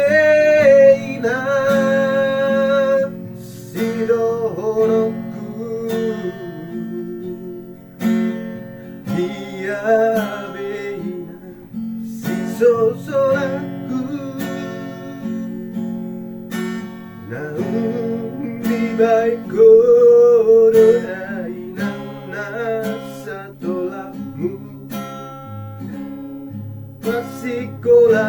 Abeina sidoroku Diabeina sisosoraku Naung di baik korodai nang nasa tolakmu Pasikola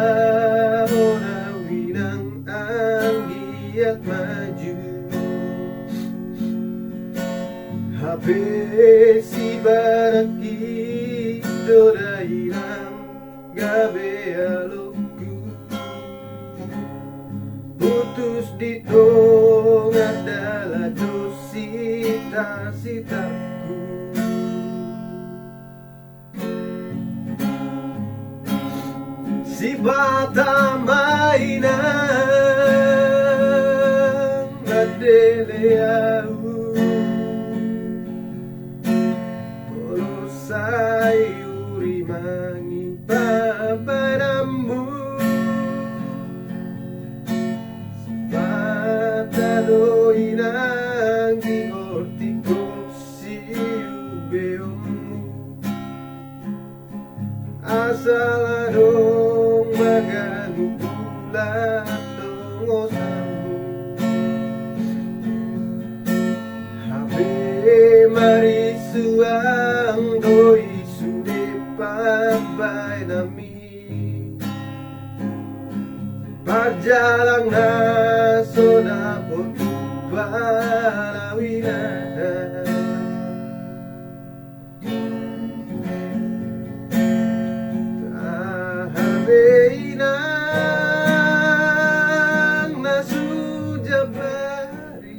ora winang anggiat maju HP si baraki dodairang gabe alokku Putus di tengah adalah cita-citaku Si bata mainang adeleau Kalau sayuri mangi papanamu Si bata doinang digortiko si ubeomu Asalado maganukula tungosamu Habe marisuang doi sude pabai nami Pajalang naso dapot parawina Inang nasujabari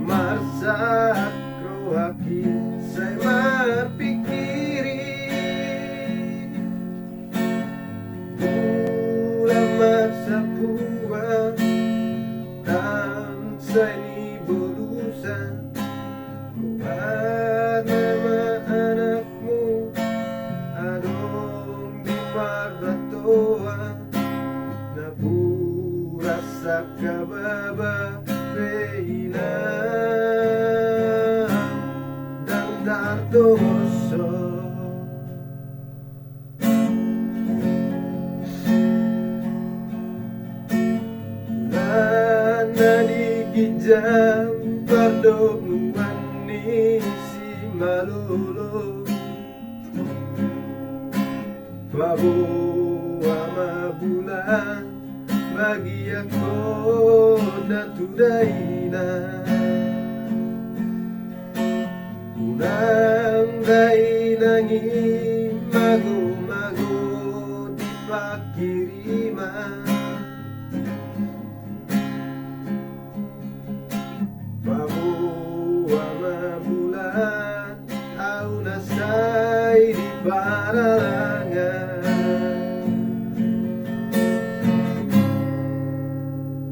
Marsak rohaki saya marpikiri Ulama sapuan Tansay ni bolusan Buat nama anakmu Adong di maratoa Napura sa kababa Reina Dan tartoso Nananigijang pardonguan ni si malolo Bawa mabulan bagi aku dan tudaina Unang dainangi mago-mago di pakiriman Bawa mabulan au nasay di paralangan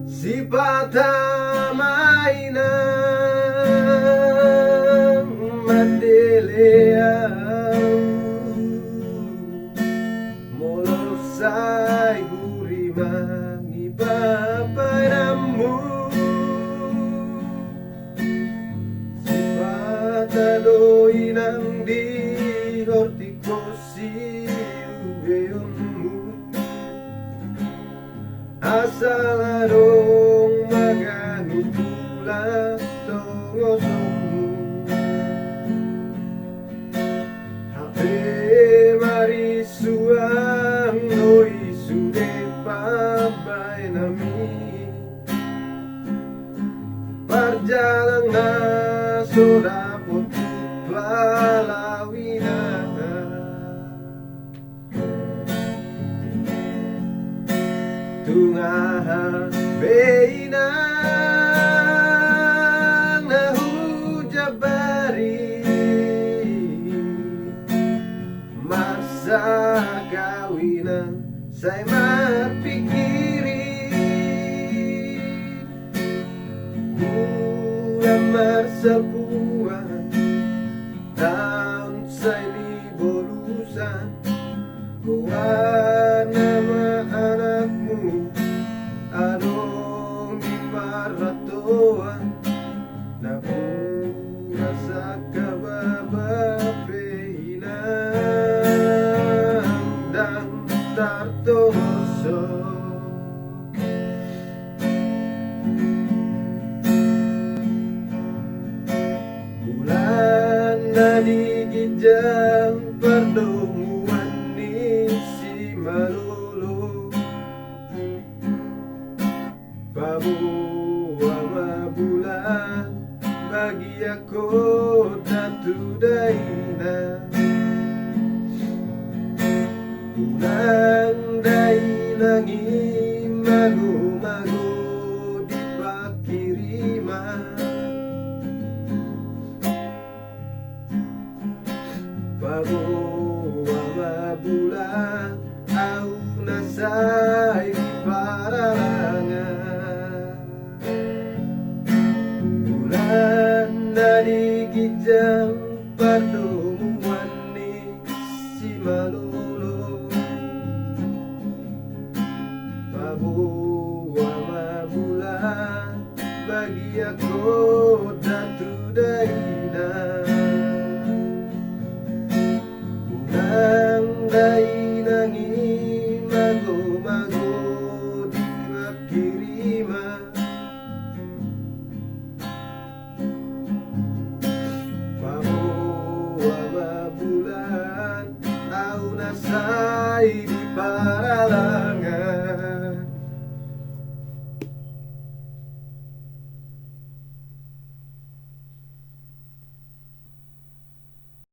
Si bata mainang madeleau Molosay gurimang ipapanamu Si bata doinang di hortikosi ubeonmu Asaladong maganukula tongosokmu Hape marisuang noi sude pabay nami Parjalang na sodapot palawina Tungahan beinang nahujabari Masa kawinan saya marpikiri Ulamar sebuah tahun saya di bolusan Kuha nama anakmu adong di paratuan na pura sa kababapinan dan tartoso. Bulan na digijang perdumuan ni si Malulu, pabuwa mabulan bagi aku datuday na. Bulan day nangimago-mago di pakiriman, pabuwa mabulan au nasay di paralangan. Bulan na digijang perdumuan ni si Malulu, pabuwa mabulan bagi aku datuday na. Bulan day nangimago-mago di makiriman, pabuwa mabulan au nasay di paralangan.